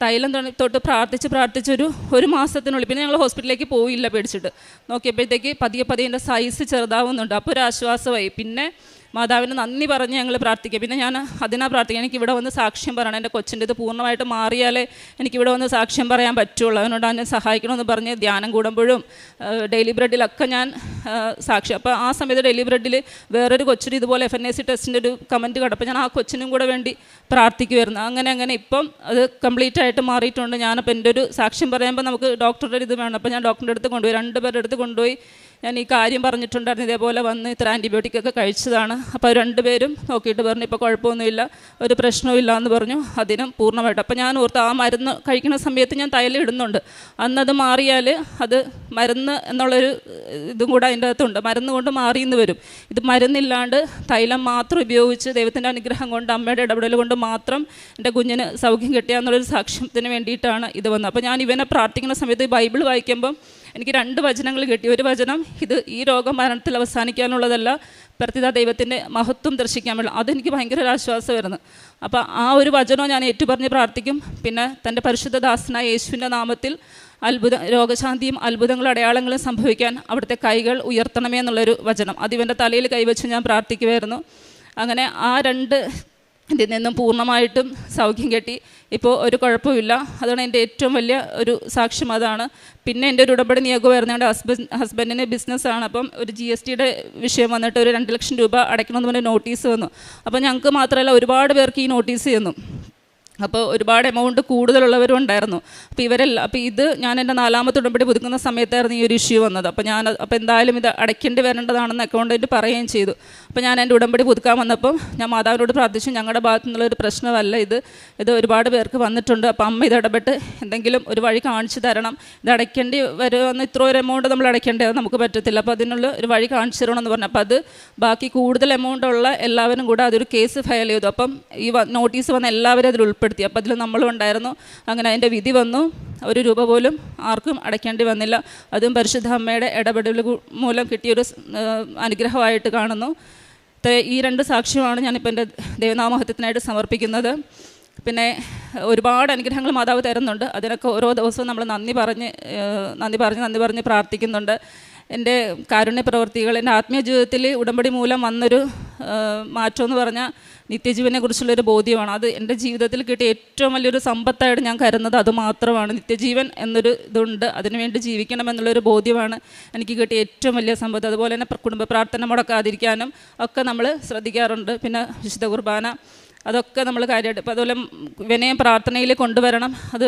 തൈലം തൊട്ട് പ്രാർത്ഥിച്ച് ഒരു മാസത്തിനുള്ളിൽ പിന്നെ ഞങ്ങൾ ഹോസ്പിറ്റലിലേക്ക് പോയില്ല പേടിച്ചിട്ട്. നോക്കിയപ്പോഴത്തേക്ക് പതിയെ എൻ്റെ സൈസ് ചെറുതാവുന്നുണ്ട്. അപ്പോൾ ഒരു ആശ്വാസമായി. പിന്നെ മാതാവിന് നന്ദി പറഞ്ഞ് ഞങ്ങൾ പ്രാർത്ഥിക്കുക. പിന്നെ ഞാൻ പ്രാർത്ഥിക്കുക, എനിക്കിവിടെ വന്ന് സാക്ഷ്യം പറയണം, എൻ്റെ കൊച്ചിൻ്റെ ഇത് പൂർണ്ണമായിട്ട് മാറിയാലേ എനിക്കിവിടെ വന്ന് സാക്ഷ്യം പറയാൻ പറ്റുള്ളൂ, അതിനോട് എന്നെ സഹായിക്കണമെന്ന് പറഞ്ഞ് ധ്യാനം കൂടുമ്പോഴും ഡെയിലി ബ്രെഡിലൊക്കെ ഞാൻ സാക്ഷ്യം. അപ്പോൾ ആ സമയത്ത് ഡെയിലി ബ്രെഡിൽ വേറൊരു കൊച്ചിന് ഇതുപോലെ FNAC ടെസ്റ്റിൻ്റെ ഒരു കമൻറ്റ് കണ്ടപ്പോൾ ഞാൻ ആ കൊച്ചിനും കൂടെ വേണ്ടി പ്രാർത്ഥിക്കുമായിരുന്നു. അങ്ങനെ ഇപ്പം അത് കംപ്ലീറ്റ് ആയിട്ട് മാറിയിട്ടുണ്ട്. ഞാനപ്പോൾ എൻ്റെ ഒരു സാക്ഷ്യം പറയുമ്പോൾ നമുക്ക് ഡോക്ടറുടെ ഇത് വേണം. അപ്പോൾ ഞാൻ ഡോക്ടറുടെ അടുത്ത് കൊണ്ടുപോയി, 2 പേരുടെ അടുത്ത് കൊണ്ടുപോയി ഞാൻ ഈ കാര്യം പറഞ്ഞിട്ടുണ്ടായിരുന്നു, ഇതേപോലെ വന്ന് ഇത്ര ആൻറ്റിബയോട്ടിക്കൊക്കെ കഴിച്ചതാണ്. അപ്പോൾ 2 പേരും നോക്കിയിട്ട് പറഞ്ഞു ഇപ്പോൾ കുഴപ്പമൊന്നുമില്ല, ഒരു പ്രശ്നവും എന്ന് പറഞ്ഞു. അതിനും പൂർണ്ണമായിട്ട് അപ്പോൾ ഞാൻ ഓർത്ത് ആ മരുന്ന് കഴിക്കുന്ന സമയത്ത് ഞാൻ തൈലം ഇടുന്നുണ്ട്, അന്നത് മാറിയാൽ അത് മരുന്ന് എന്നുള്ളൊരു ഇതും കൂടെ അതിൻ്റെ അകത്തുണ്ട്, മരുന്ന് കൊണ്ട് മാറിയെന്ന് വരും. ഇത് മരുന്നില്ലാണ്ട് തൈലം മാത്രം ഉപയോഗിച്ച് ദൈവത്തിൻ്റെ അനുഗ്രഹം കൊണ്ട് അമ്മയുടെ ഇടപെടൽ കൊണ്ട് മാത്രം എൻ്റെ കുഞ്ഞിന് സൗഖ്യം കിട്ടിയ എന്നുള്ളൊരു സാക്ഷ്യത്തിന് വേണ്ടിയിട്ടാണ് ഇത് വന്നത്. അപ്പോൾ ഞാൻ ഇവനെ പ്രാർത്ഥിക്കുന്ന സമയത്ത് ബൈബിൾ വായിക്കുമ്പം എനിക്ക് 2 വചനങ്ങൾ കിട്ടി. ഒരു വചനം, ഇത് ഈ രോഗം മരണത്തിൽ അവസാനിക്കാനുള്ളതല്ല, പ്രത്യേക ദൈവത്തിൻ്റെ മഹത്വം ദർശിക്കാൻ വേണ്ടി. അതെനിക്ക് ഭയങ്കര ഒരു ആശ്വാസമായിരുന്നു. അപ്പോൾ ആ ഒരു വചനവും ഞാൻ ഏറ്റുപറഞ്ഞ് പ്രാർത്ഥിക്കും. പിന്നെ തൻ്റെ പരിശുദ്ധ ദാസനായ യേശുവിൻ്റെ നാമത്തിൽ രോഗശാന്തിയും അത്ഭുതങ്ങളും അടയാളങ്ങളും സംഭവിക്കാൻ അവിടുത്തെ കൈകൾ ഉയർത്തണമേ എന്നുള്ളൊരു വചനം, അതിവൻ്റെ തലയിൽ കൈവച്ച് ഞാൻ പ്രാർത്ഥിക്കുമായിരുന്നു. അങ്ങനെ ആ 2 ഇതിൽ നിന്നും പൂർണ്ണമായിട്ടും സൗഖ്യം കിട്ടി. ഇപ്പോൾ ഒരു കുഴപ്പമില്ല. അതാണ് എൻ്റെ ഏറ്റവും വലിയ ഒരു സാക്ഷ്യം, അതാണ്. പിന്നെ എൻ്റെ ഒരു ഉടമ്പടി നിയോഗമായിരുന്നു. എൻ്റെ ഹസ്ബൻഡിന് ബിസിനസ്സാണ്. അപ്പം ഒരു GSTയുടെ വിഷയം വന്നിട്ട് ഒരു 2 ലക്ഷം രൂപ അടയ്ക്കണമെന്ന് പറഞ്ഞ് നോട്ടീസ് വന്നു. അപ്പോൾ ഞങ്ങൾക്ക് മാത്രമല്ല ഒരുപാട് പേർക്ക് ഈ നോട്ടീസ് ചെന്നു. അപ്പോൾ ഒരുപാട് എമൗണ്ട് കൂടുതലുള്ളവരും ഉണ്ടായിരുന്നു. അപ്പോൾ ഇത് ഞാൻ എൻ്റെ 4ാമത്തെ ഉടമ്പടി പുതുക്കുന്ന സമയത്തായിരുന്നു ഈ ഒരു ഇഷ്യൂ വന്നത്. അപ്പോൾ എന്തായാലും ഇത് അടയ്ക്കേണ്ടി വരേണ്ടതാണെന്ന് അക്കൗണ്ടൻറ്റ് പറയുകയും ചെയ്തു. അപ്പോൾ ഞാൻ എൻ്റെ ഉടമ്പടി പുതുക്കാൻ വന്നപ്പോൾ ഞാൻ മാതാവിനോട് പ്രാർത്ഥിച്ചു, ഞങ്ങളുടെ ഭാഗത്തു നിന്നുള്ളൊരു പ്രശ്നമല്ല ഇത് ഒരുപാട് പേർക്ക് വന്നിട്ടുണ്ട്. അപ്പോൾ അമ്മ ഇത് ഇടപെട്ട് എന്തെങ്കിലും ഒരു വഴി കാണിച്ചു തരണം, ഇത് അടയ്ക്കേണ്ടി വരുമെന്ന്, ഇത്ര ഒരു എമൗണ്ട് നമ്മൾ അടയ്ക്കേണ്ടത് നമുക്ക് പറ്റത്തില്ല, അപ്പോൾ അതിനുള്ള ഒരു വഴി കാണിച്ചു തരണമെന്ന് പറഞ്ഞു. അപ്പോൾ അത് ബാക്കി കൂടുതൽ എമൗണ്ട് ഉള്ള എല്ലാവരും കൂടെ അതൊരു കേസ് ഫയൽ ചെയ്തു. അപ്പം ഈ നോട്ടീസ് വന്ന എല്ലാവരും അതിൽ ഉൾപ്പെടുത്തി. അപ്പോൾ അതിൽ നമ്മളും ഉണ്ടായിരുന്നു. അങ്ങനെ അതിൻ്റെ വിധി വന്നു. 1 രൂപ പോലും ആർക്കും അടയ്ക്കേണ്ടി വന്നില്ല. അതും പരിശുദ്ധ അമ്മയുടെ ഇടപെടൽ മൂലം കിട്ടിയൊരു അനുഗ്രഹമായിട്ട് കാണുന്നു. ഈ 2 സാക്ഷ്യമാണ് ഞാനിപ്പോൾ എൻ്റെ ദൈവനാമഹത്വത്തിനായിട്ട് സമർപ്പിക്കുന്നത്. പിന്നെ ഒരുപാട് അനുഗ്രഹങ്ങൾ മാതാവ് തരുന്നുണ്ട്. അതിനൊക്കെ ഓരോ ദിവസവും നമ്മൾ നന്ദി പറഞ്ഞ് പ്രാർത്ഥിക്കുന്നുണ്ട്. എൻ്റെ കാരുണ്യ പ്രവർത്തികൾ, എൻ്റെ ആത്മീയ ജീവിതത്തിൽ ഉടമ്പടി മൂലം വന്നൊരു മാറ്റം എന്ന് പറഞ്ഞാൽ നിത്യജീവനെക്കുറിച്ചുള്ളൊരു ബോധ്യമാണ്. അത് എൻ്റെ ജീവിതത്തിൽ കിട്ടിയ ഏറ്റവും വലിയൊരു സമ്പത്തായിട്ട് ഞാൻ കരുതുന്നത് അത് മാത്രമാണ്. നിത്യജീവൻ എന്നൊരു ഇതുണ്ട്, അതിനുവേണ്ടി ജീവിക്കണം എന്നുള്ളൊരു ബോധ്യമാണ് എനിക്ക് കിട്ടിയ ഏറ്റവും വലിയ സമ്പത്ത്. അതുപോലെ തന്നെ കുടുംബ പ്രാർത്ഥന മുടക്കാതിരിക്കാനും ഒക്കെ നമ്മൾ ശ്രദ്ധിക്കാറുണ്ട്. പിന്നെ വിശുദ്ധ കുർബാന, അതൊക്കെ നമ്മൾ കാര്യമായിട്ട് ഇപ്പോൾ അതുപോലെ ഇവനെയും പ്രാർത്ഥനയിൽ കൊണ്ടുവരണം, അത്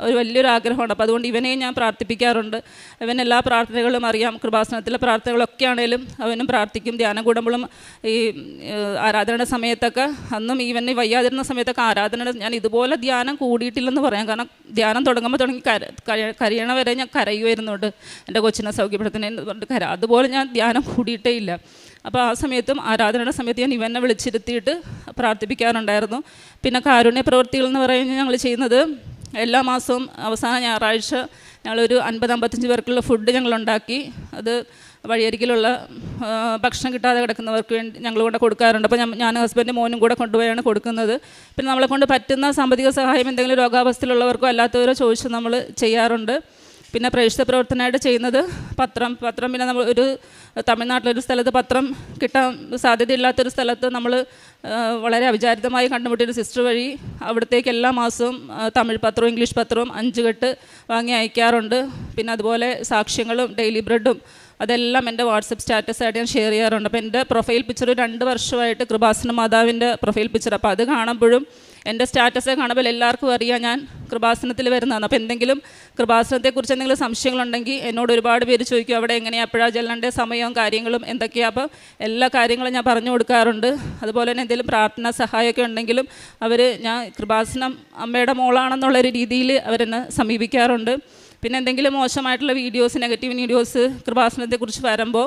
ഒരു വലിയൊരു ആഗ്രഹമാണ്. അപ്പോൾ അതുകൊണ്ട് ഇവനെയും ഞാൻ പ്രാർത്ഥിപ്പിക്കാറുണ്ട്. ഇവൻ എല്ലാ പ്രാർത്ഥനകളും അറിയാം, കൃപാസനത്തിലെ പ്രാർത്ഥനകളൊക്കെ ആണെങ്കിലും അവനും പ്രാർത്ഥിക്കും. ധ്യാനം കൂടുമ്പോഴും ഈ ആരാധനയുടെ സമയത്തൊക്കെ, അന്നും ഇവന് വയ്യാതിരുന്ന സമയത്തൊക്കെ ആരാധന, ഞാൻ ഇതുപോലെ ധ്യാനം കൂടിയിട്ടില്ലെന്ന് പറയാം. കാരണം ധ്യാനം തുടങ്ങി കരയണ വരെ ഞാൻ കരയുമായിരുന്നുണ്ട്, എൻ്റെ കൊച്ചിനെ സൗഖ്യപ്പെടുത്തുന്നതിന് പറഞ്ഞിട്ട് അതുപോലെ ഞാൻ ധ്യാനം കൂടിയിട്ടേ ഇല്ല. അപ്പോൾ ആ സമയത്തും ആരാധനയുടെ സമയത്ത് ഞാൻ ഇവനെ വിളിച്ചിരുത്തിയിട്ട് പ്രാർത്ഥിപ്പിക്കാറുണ്ടായിരുന്നു. പിന്നെ കാരുണ്യ പ്രവൃത്തികൾ എന്ന് പറയുന്നത് ഞങ്ങൾ ചെയ്യുന്നത് എല്ലാ മാസവും അവസാന ഞായറാഴ്ച ഞങ്ങളൊരു 50-55 പേർക്കുള്ള ഫുഡ് ഞങ്ങളുണ്ടാക്കി. അത് വഴിയരികിലുള്ള ഭക്ഷണം കിട്ടാതെ കിടക്കുന്നവർക്ക് വേണ്ടി ഞങ്ങൾ കൊണ്ട് കൊടുക്കാറുണ്ട്. അപ്പോൾ ഞാൻ ഹസ്ബൻഡ് മോനും കൂടെ കൊണ്ടുപോയാണ് കൊടുക്കുന്നത്. പിന്നെ നമ്മളെ കൊണ്ട് പറ്റുന്ന സാമ്പത്തിക സഹായം എന്തെങ്കിലും രോഗാവസ്ഥയിലുള്ളവർക്കോ അല്ലാത്തവരോ ചോദിച്ച് നമ്മൾ ചെയ്യാറുണ്ട്. പിന്നെ പ്രേക്ഷിത പ്രവർത്തനമായിട്ട് ചെയ്യുന്നത് പത്രം. പിന്നെ നമ്മൾ ഒരു തമിഴ്നാട്ടിലൊരു സ്ഥലത്ത് പത്രം കിട്ടാൻ സാധ്യതയില്ലാത്തൊരു സ്ഥലത്ത് നമ്മൾ വളരെ അവിചാരിതമായി കണ്ടുമുട്ടിയൊരു സിസ്റ്റർ വഴി അവിടത്തേക്ക് എല്ലാ മാസവും തമിഴ് പത്രവും ഇംഗ്ലീഷ് പത്രവും 5 കെട്ട് വാങ്ങി അയക്കാറുണ്ട്. പിന്നെ അതുപോലെ സാക്ഷ്യങ്ങളും ഡെയിലി ബ്രെഡും അതെല്ലാം എൻ്റെ വാട്സപ്പ് സ്റ്റാറ്റസായിട്ട് ഞാൻ ഷെയർ ചെയ്യാറുണ്ട്. അപ്പോൾ എൻ്റെ പ്രൊഫൈൽ പിക്ചർ 2 വർഷമായിട്ട് കൃപാസന മാതാവിൻ്റെ പ്രൊഫൈൽ പിക്ചർ. അപ്പോൾ അത് കാണുമ്പോഴും എൻ്റെ സ്റ്റാറ്റസ് കാണുമ്പോൾ എല്ലാവർക്കും അറിയാം ഞാൻ കൃപാസനത്തിൽ വരുന്നതാണ്. അപ്പോൾ എന്തെങ്കിലും കൃപാസനത്തെക്കുറിച്ച് എന്തെങ്കിലും സംശയങ്ങളുണ്ടെങ്കിൽ എന്നോട് ഒരുപാട് പേര് ചോദിക്കും, അവിടെ എങ്ങനെയാണ് എപ്പോഴാണ് ചെല്ലേണ്ട സമയവും കാര്യങ്ങളും എന്തൊക്കെയാണ്. അപ്പോൾ എല്ലാ കാര്യങ്ങളും ഞാൻ പറഞ്ഞു കൊടുക്കാറുണ്ട്. അതുപോലെ തന്നെ എന്തെങ്കിലും പ്രാർത്ഥന സഹായമൊക്കെ ഉണ്ടെങ്കിലും ഞാൻ കൃപാസനം അമ്മയുടെ മോളാണെന്നുള്ളൊരു രീതിയിൽ അവരെന്നെ സമീപിക്കാറുണ്ട്. പിന്നെ എന്തെങ്കിലും മോശമായിട്ടുള്ള വീഡിയോസ്, നെഗറ്റീവ് വീഡിയോസ് കൃപാസനത്തെക്കുറിച്ച് വരുമ്പോൾ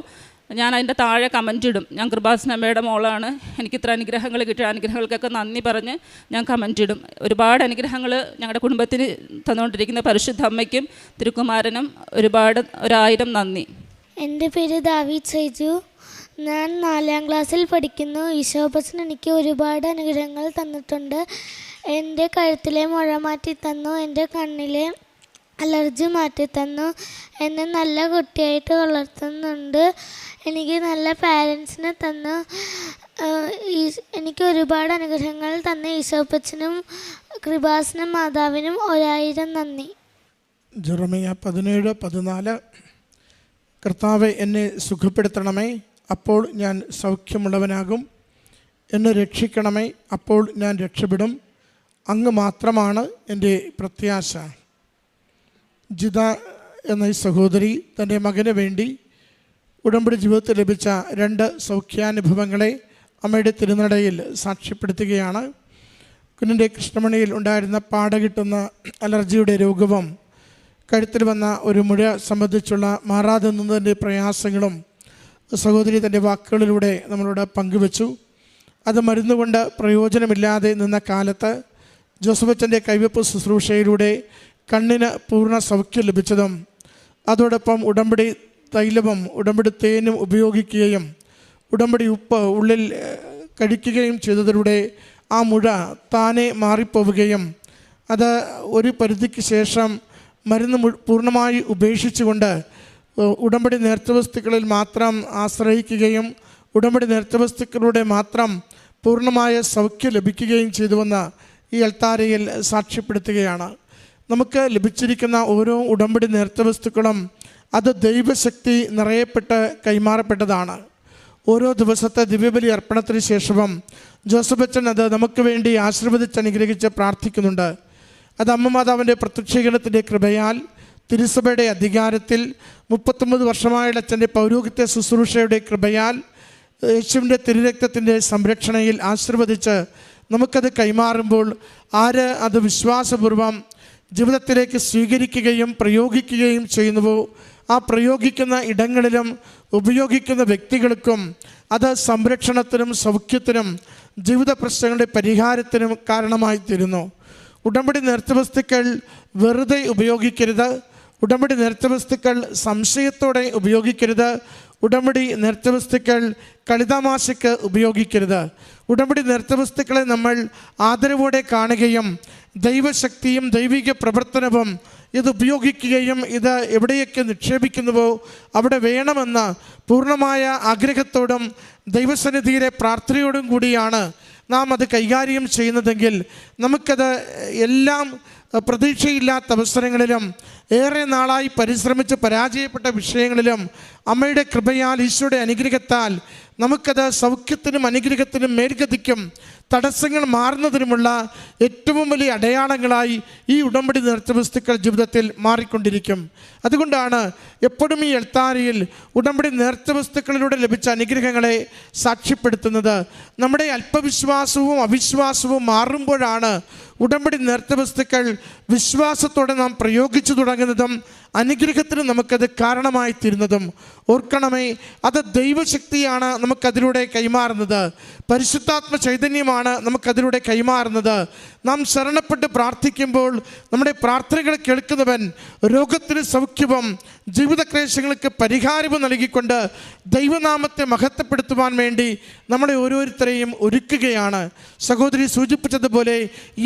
ഞാൻ അതിൻ്റെ താഴെ കമൻ്റ് ഇടും. ഞാൻ കൃപാസന അമ്മയുടെ മോളാണ്, എനിക്ക് ഇത്ര അനുഗ്രഹങ്ങൾ കിട്ടിയ അനുഗ്രഹങ്ങൾക്കൊക്കെ നന്ദി പറഞ്ഞ് ഞാൻ കമൻ്റ് ഇടും. ഒരുപാട് അനുഗ്രഹങ്ങൾ ഞങ്ങളുടെ കുടുംബത്തിന് തന്നുകൊണ്ടിരിക്കുന്ന പരിശുദ്ധ അമ്മയ്ക്കും തിരുക്കുമാരനും 1000 നന്ദി. എൻ്റെ പേര് ദാവീദ് ഷൈജു. ഞാൻ 4ാം ക്ലാസ്സിൽ പഠിക്കുന്നു. ഈശോപ്പച്ചൻ എനിക്ക് ഒരുപാട് അനുഗ്രഹങ്ങൾ തന്നിട്ടുണ്ട്. എൻ്റെ കഴുത്തിലെ മുഴ മാറ്റി തന്നു, എൻ്റെ കണ്ണിലെ അലർജി മാറ്റി തന്നു, എന്നെ നല്ല കുട്ടിയായിട്ട് വളർത്തുന്നുണ്ട്, എനിക്ക് നല്ല പാരൻസിനെ തന്നു. എനിക്ക് ഒരുപാട് അനുഗ്രഹങ്ങൾ തന്ന ഈശോപ്പച്ചനും കൃപാസന മാതാവിനും 1000 നന്ദി. ജെറമിയ 17:14 കർത്താവെ എന്നെ സുഖപ്പെടുത്തണമേ, അപ്പോൾ ഞാൻ സൗഖ്യമുള്ളവനാകും. എന്നെ രക്ഷിക്കണമേ, അപ്പോൾ ഞാൻ രക്ഷപ്പെടും. അങ്ങ് മാത്രമാണ് എൻ്റെ പ്രത്യാശ. ജിത എന്ന ഈ സഹോദരി തൻ്റെ മകന് വേണ്ടി ഉടമ്പടി ജീവിതത്തിൽ ലഭിച്ച 2 സൗഖ്യാനുഭവങ്ങളെ അമ്മയുടെ തിരുനടയിൽ സാക്ഷ്യപ്പെടുത്തുകയാണ്. കുഞ്ഞിൻ്റെ കൃഷ്ണമണിയിൽ ഉണ്ടായിരുന്ന പാടകിട്ടുന്ന അലർജിയുടെ രോഗവും കഴുത്തിൽ വന്ന ഒരു മുഴ സംബന്ധിച്ചുള്ള മാറാതെ നിന്നതിൻ്റെ പ്രയാസങ്ങളും സഹോദരി തൻ്റെ വാക്കുകളിലൂടെ നമ്മളോട് പങ്കുവച്ചു. അത് മരുന്നുകൊണ്ട് പ്രയോജനമില്ലാതെ നിന്ന കാലത്ത് ജോസഫച്ചൻ്റെ കൈവെപ്പ് ശുശ്രൂഷയിലൂടെ കണ്ണിന് പൂർണ്ണ സൗഖ്യം ലഭിച്ചതും അതോടൊപ്പം ഉടമ്പടി തൈലവും ഉടമ്പടി തേനും ഉപയോഗിക്കുകയും ഉടമ്പടി ഉപ്പ് ഉള്ളിൽ കഴിക്കുകയും ചെയ്തതിലൂടെ ആ മുഴ താനെ മാറിപ്പോവുകയും അത് ഒരു പരിധിക്ക് ശേഷം മരുന്ന് പൂർണ്ണമായി ഉപേക്ഷിച്ചുകൊണ്ട് ഉടമ്പടി നേർച്ചവസ്തുക്കളിൽ മാത്രം ആശ്രയിക്കുകയും ഉടമ്പടി നേർച്ചവസ്തുക്കളുടെ മാത്രം പൂർണ്ണമായ സൗഖ്യം ലഭിക്കുകയും ചെയ്തുവെന്ന് ഈ അൾത്താരയിൽ സാക്ഷ്യപ്പെടുത്തുകയാണ്. നമുക്ക് ലഭിച്ചിരിക്കുന്ന ഓരോ ഉടമ്പടി നേർച്ചവസ്തുക്കളും അത് ദൈവശക്തി നിറയപ്പെട്ട് കൈമാറപ്പെട്ടതാണ്. ഓരോ ദിവസത്തെ ദിവ്യബലി അർപ്പണത്തിന് ശേഷവും ജോസഫച്ചൻ അത് നമുക്ക് വേണ്ടി ആശീർവദിച്ച് അനുഗ്രഹിച്ച് പ്രാർത്ഥിക്കുന്നുണ്ട്. അത് അമ്മ മാതാവിൻ്റെ പ്രത്യക്ഷീകരണത്തിൻ്റെ കൃപയാൽ തിരുസഭയുടെ അധികാരത്തിൽ 39 വർഷമായുള്ള അച്ഛൻ്റെ പൗരോഹിത്യ ശുശ്രൂഷയുടെ കൃപയാൽ യേശുവിൻ്റെ തിരുരക്തത്തിൻ്റെ സംരക്ഷണയിൽ ആശീർവദിച്ച് നമുക്കത് കൈമാറുമ്പോൾ ആര് അത് വിശ്വാസപൂർവം ജീവിതത്തിലേക്ക് സ്വീകരിക്കുകയും പ്രയോഗിക്കുകയും ചെയ്യുന്നുവോ ആ പ്രയോഗിക്കുന്ന ഇടങ്ങളിലും ഉപയോഗിക്കുന്ന വ്യക്തികൾക്കും അത് സംരക്ഷണത്തിനും സൗഖ്യത്തിനും ജീവിത പ്രശ്നങ്ങളുടെ പരിഹാരത്തിനും കാരണമായി തീരുന്നു. ഉടമ്പടി നേർച്ചവസ്തുക്കൾ വെറുതെ ഉപയോഗിക്കരുത്. ഉടമ്പടി നേർച്ചവസ്തുക്കൾ സംശയത്തോടെ ഉപയോഗിക്കരുത്. ഉടമ്പടി നേർച്ചവസ്തുക്കൾ കളിതമാശയ്ക്ക് ഉപയോഗിക്കരുത്. ഉടമ്പടി നേർച്ചവസ്തുക്കളെ നമ്മൾ ആദരവോടെ കാണുകയും ദൈവശക്തിയും ദൈവിക പ്രവർത്തനവും ഇത് ഉപയോഗിക്കുകയും ഇത് എവിടെയൊക്കെ നിക്ഷേപിക്കുന്നുവോ അവിടെ വേണമെന്ന പൂർണ്ണമായ ആഗ്രഹത്തോടും ദൈവസന്നിധിയിലെ പ്രാർത്ഥനയോടും കൂടിയാണ് നാം അത് കൈകാര്യം ചെയ്യുന്നതെങ്കിൽ നമുക്കത് എല്ലാം പ്രതീക്ഷയില്ലാത്ത അവസരങ്ങളിലും ഏറെ നാളായി പരിശ്രമിച്ച് പരാജയപ്പെട്ട വിഷയങ്ങളിലും അമ്മയുടെ കൃപയാൽ ഈശോയുടെ അനുഗ്രഹത്താൽ നമുക്കത് സൗഖ്യത്തിനും അനുഗ്രഹത്തിനും മേൽഗതിക്കും തടസ്സങ്ങൾ മാറുന്നതിനുമുള്ള ഏറ്റവും വലിയ അടയാളങ്ങളായി ഈ ഉടമ്പടി നേർച്ചവസ്തുക്കൾ ജീവിതത്തിൽ മാറിക്കൊണ്ടിരിക്കും. അതുകൊണ്ടാണ് എപ്പോഴും ഈ അൾത്താരയിൽ ഉടമ്പടി നേർച്ചവസ്തുക്കളിലൂടെ ലഭിച്ച അനുഗ്രഹങ്ങളെ സാക്ഷ്യപ്പെടുത്തുന്നത്. നമ്മുടെ അല്പവിശ്വാസവും അവിശ്വാസവും മാറുമ്പോഴാണ് ഉടമ്പടി നേർച്ചവസ്തുക്കൾ വിശ്വാസത്തോടെ നാം പ്രയോഗിച്ചു തുടങ്ങുന്നതും അനുഗ്രഹത്തിന് നമുക്കത് കാരണമായി തീരുന്നതും. ഓർക്കണമേ, അത് ദൈവശക്തിയാണ് നമുക്കതിലൂടെ കൈമാറുന്നത്, പരിശുദ്ധാത്മ ചൈതന്യമാണ് നമുക്കതിലൂടെ കൈമാറുന്നത്. നാം ശരണപ്പെട്ട് പ്രാർത്ഥിക്കുമ്പോൾ നമ്മുടെ പ്രാർത്ഥനകൾ കേൾക്കുന്നവൻ രോഗത്തിന് സൗഖ്യവും ജീവിതക്ലേശങ്ങൾക്ക് പരിഹാരവും നൽകിക്കൊണ്ട് ദൈവനാമത്തെ മഹത്വപ്പെടുത്തുവാൻ വേണ്ടി നമ്മളെ ഓരോരുത്തരെയും ഒരുക്കുകയാണ്. സഹോദരി സൂചിപ്പിച്ചതുപോലെ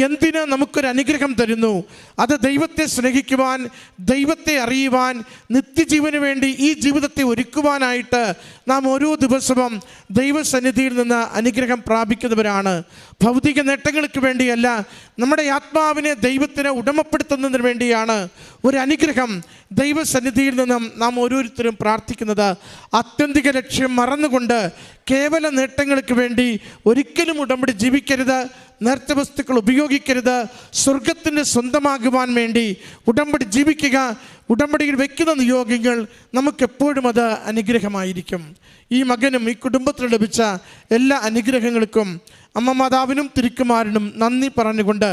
എന്തിന് നമുക്കൊരു അനുഗ്രഹം തരുന്നു? അത് ദൈവത്തെ സ്നേഹിക്കുവാൻ, ദൈവത്തെ അറിയുവാൻ, നിത്യജീവന് വേണ്ടി ഈ ജീവിതത്തെ ഒരുക്കുവാനായിട്ട് നാം ഓരോ ദിവസവും ദൈവസന്നിധിയിൽ നിന്ന് അനുഗ്രഹം പ്രാപിക്കുന്നവരാണ്. ഭൗതിക നേട്ടങ്ങൾക്ക് വേണ്ടിയല്ല, നമ്മുടെ ആത്മാവിനെ ദൈവത്തിന് ഉടമപ്പെടുത്തുന്നതിന് വേണ്ടിയാണ് ഒരു അനുഗ്രഹം ദൈവസന്നിധിയിൽ നിന്നും നാം ഓരോരുത്തരും പ്രാർത്ഥിക്കുന്നത്. ആത്യന്തിക ലക്ഷ്യം മറന്നുകൊണ്ട് കേവല നേട്ടങ്ങൾക്ക് വേണ്ടി ഒരിക്കലും ഉടമ്പടി ജീവിക്കരുത്, നേർച്ച വസ്തുക്കൾ ഉപയോഗിക്കരുത്. സ്വർഗത്തിൻ്റെ സ്വന്തമാകുവാൻ വേണ്ടി ഉടമ്പടി ജീവിക്കുക. ഉടമ്പടിയിൽ വയ്ക്കുന്ന നിയോഗങ്ങൾ നമുക്കെപ്പോഴും അത് അനുഗ്രഹമായിരിക്കും. ഈ മകനും ഈ കുടുംബത്തിന് ലഭിച്ച എല്ലാ അനുഗ്രഹങ്ങൾക്കും അമ്മ മാതാവിനും തിരുക്കുമാരനും നന്ദി പറഞ്ഞുകൊണ്ട്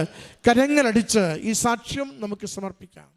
കരങ്ങളടിച്ച് ഈ സാക്ഷ്യം നമുക്ക് സമർപ്പിക്കാം.